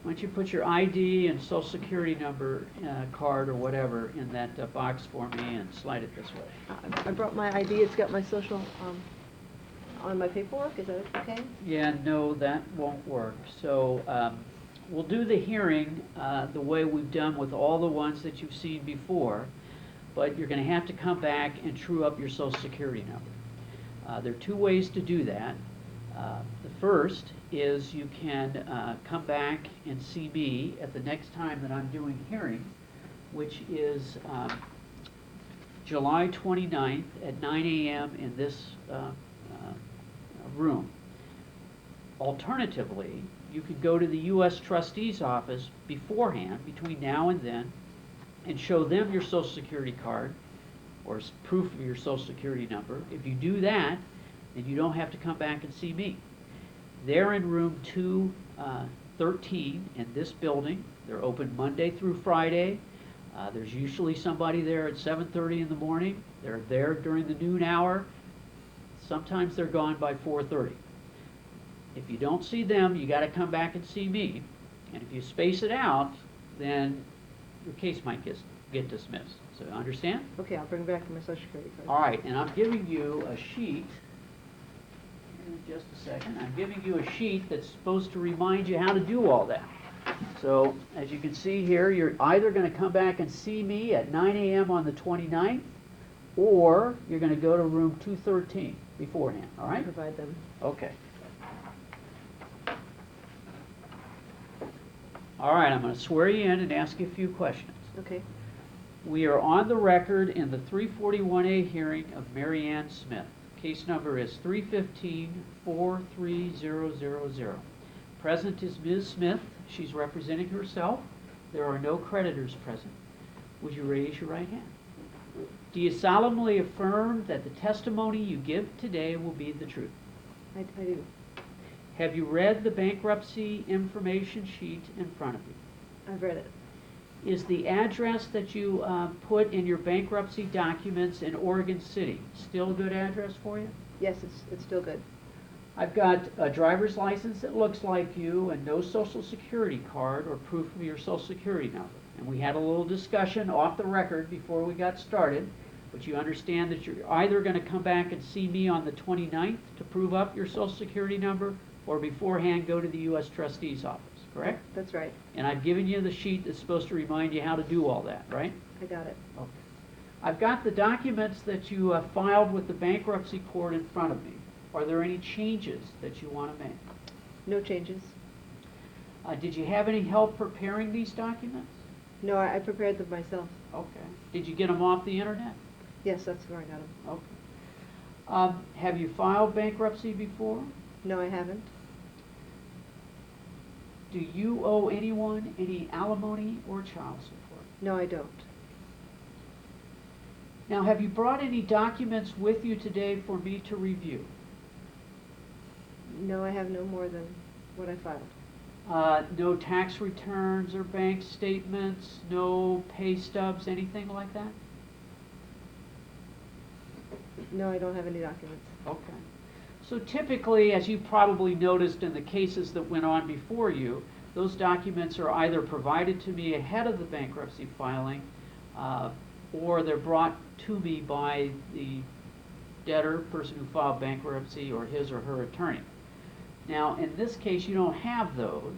Why don't you put your ID and social security number, card or whatever in that box for me and slide it this way. I brought my ID, it's got my social, on my paperwork, is that okay? Yeah, no, that won't work. So we'll do the hearing the way we've done with all the ones that you've seen before, but you're going to have to come back and true up your social security number. There are two ways to do that. The first is you can come back and see me at the next time that I'm doing hearing, which is July 29th at 9 a.m. in this room. Alternatively, you could go to the U.S. Trustee's office beforehand, between now and then, and show them your Social Security card or proof of your Social Security number. If you do that, then you don't have to come back and see me. They're in room 213 in this building. They're open Monday through Friday. There's usually somebody there at 7:30 in the morning. They're there during the noon hour. Sometimes they're gone by 4:30. If you don't see them, you got to come back and see me. And if you space it out, then your case might get dismissed. So understand? Okay, I'll bring back my social security card. All right, and I'm giving you a sheet. In just a second. I'm giving you a sheet that's supposed to remind you how to do all that. So as you can see here, you're either going to come back and see me at 9 a.m. on the 29th, or you're going to go to room 213 beforehand. All right? I'll provide them. Okay. All right, I'm going to swear you in and ask you a few questions. Okay. We are on the record in the 341A hearing of Mary Ann Smith. Case number is 315-43000. Present is Ms. Smith. She's representing herself. There are no creditors present. Would you raise your right hand? Do you solemnly affirm that the testimony you give today will be the truth? I do. Have you read the bankruptcy information sheet in front of you? I've read it. Is the address that you put in your bankruptcy documents in Oregon City still a good address for you? Yes, it's still good. I've got a driver's license that looks like you and no social security card or proof of your social security number. And we had a little discussion off the record before we got started, but you understand that you're either going to come back and see me on the 29th to prove up your social security number, or beforehand go to the U.S. Trustee's office, correct? That's right. And I've given you the sheet that's supposed to remind you how to do all that, right? I got it. Okay. I've got the documents that you filed with the bankruptcy court in front of me. Are there any changes that you want to make? No changes. Did you have any help preparing these documents? No, I prepared them myself. Okay. Did you get them off the internet? Yes, that's where I got them. Okay. Have you filed bankruptcy before? No, I haven't. Do you owe anyone any alimony or child support? No, I don't. Now, have you brought any documents with you today for me to review? No, I have no more than what I filed. No tax returns or bank statements, no pay stubs, anything like that? No, I don't have any documents. Okay. So typically, as you probably noticed in the cases that went on before you, those documents are either provided to me ahead of the bankruptcy filing, or they're brought to me by the debtor, person who filed bankruptcy, or his or her attorney. Now, in this case, you don't have those.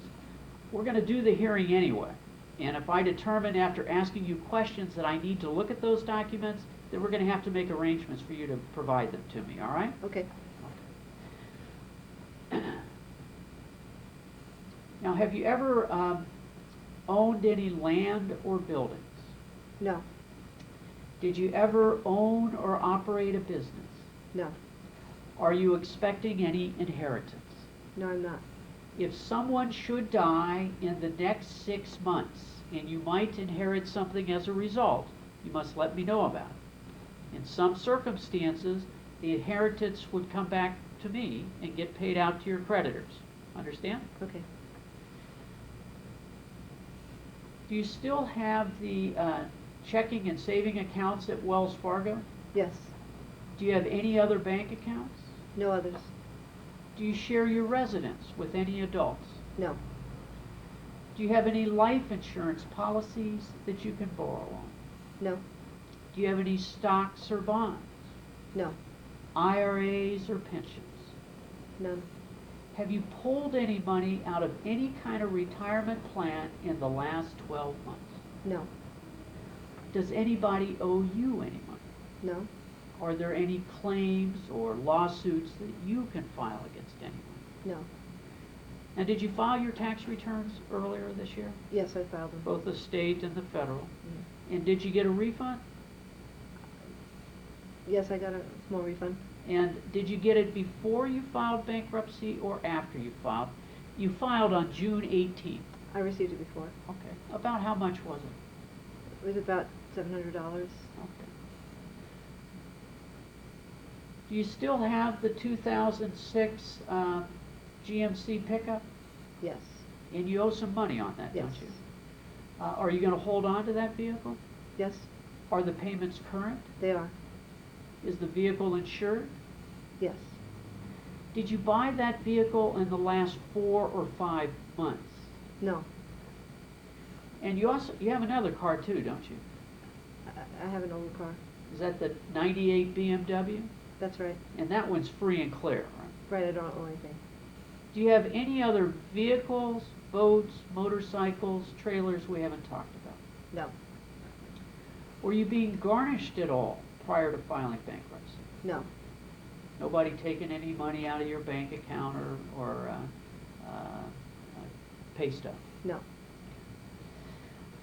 We're going to do the hearing anyway. And if I determine after asking you questions that I need to look at those documents, then we're going to have to make arrangements for you to provide them to me, all right? Okay. Now, have you ever owned any land or buildings? No. Did you ever own or operate a business? No. Are you expecting any inheritance? No, I'm not. If someone should die in the next 6 months and you might inherit something as a result, you must let me know about it. In some circumstances, the inheritance would come back to me and get paid out to your creditors. Understand? Okay. Do you still have the checking and saving accounts at Wells Fargo? Yes. Do you have any other bank accounts? No others. Do you share your residence with any adults? No. Do you have any life insurance policies that you can borrow on? No, Do you have any stocks or bonds, no, IRAs or pensions? none, Have you pulled any money out of any kind of retirement plan in the last 12 months? no, Does anybody owe you any money? no, Are there any claims or lawsuits that you can file against anyone? no. And did you file your tax returns earlier this year? Yes, I filed them. Both the state and the federal? Mhm. And did you get a refund? Yes, I got a small refund. And did you get it before you filed bankruptcy or after you filed? You filed on June 18th. I received it before. Okay. About how much was it? It was about $700. Okay. Do you still have the 2006 GMC pickup? Yes, And you owe some money on that, yes, don't you? Are you going to hold on to that vehicle? yes, Are the payments current? they are. Is the vehicle insured? Yes, Did you buy that vehicle in the last 4 or 5 months? no, And you have another car too, don't you? I have an old car. Is that the 98 BMW? That's right. And that one's free and clear, right? Right, I don't owe anything. Do you have any other vehicles, boats, motorcycles, trailers we haven't talked about? No, Were you being garnished at all prior to filing bankruptcy? no, Nobody taking any money out of your bank account or pay stub? no,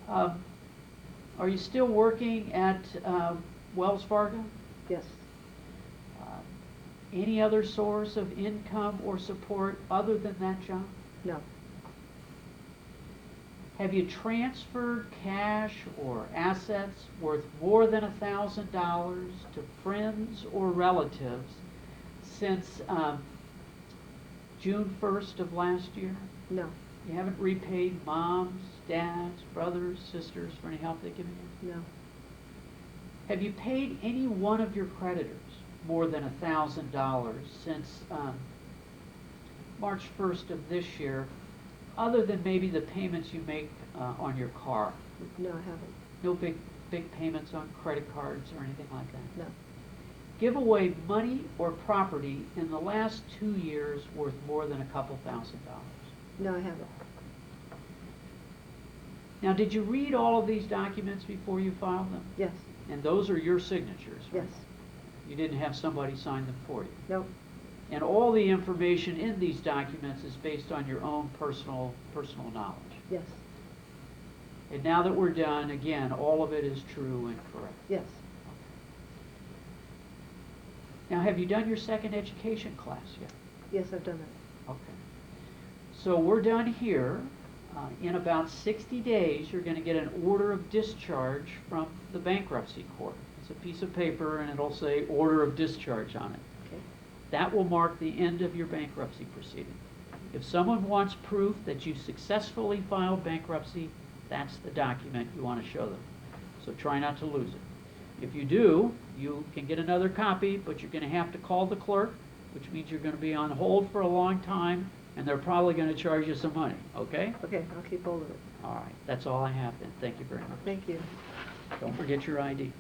Are you still working at Wells Fargo? yes, Any other source of income or support other than that job? no, Have you transferred cash or assets worth more than $1,000 to friends or relatives since June 1st of last year? no, You haven't repaid moms, dads, brothers, sisters for any help they've given you? no, Have you paid any one of your creditors more than $1,000 since March 1st of this year, other than maybe the payments you make on your car? no, I haven't. No big payments on credit cards or anything like that? No, Give away money or property in the last 2 years worth more than a couple $1,000s. no, I haven't. Now, did you read all of these documents before you filed them? Yes, And those are your signatures, right? yes, You didn't have somebody sign them for you. no, And all the information in these documents is based on your own personal knowledge. yes, And now that we're done, again, all of it is true and correct. yes, Now, have you done your second education class yet? yes, I've done that. Okay. So we're done here. In about 60 days, you're going to get an order of discharge from the bankruptcy court. It's a piece of paper and it'll say order of discharge on it. Okay, That will mark the end of your bankruptcy proceeding. If someone wants proof that you successfully filed bankruptcy, that's the document you want to show them. So try not to lose it. If you do, you can get another copy, but you're going to have to call the clerk, which means you're going to be on hold for a long time, and they're probably going to charge you some money, okay? okay, I'll keep hold of it. All right, that's all I have then. Thank you very much. Thank you. Don't forget your ID.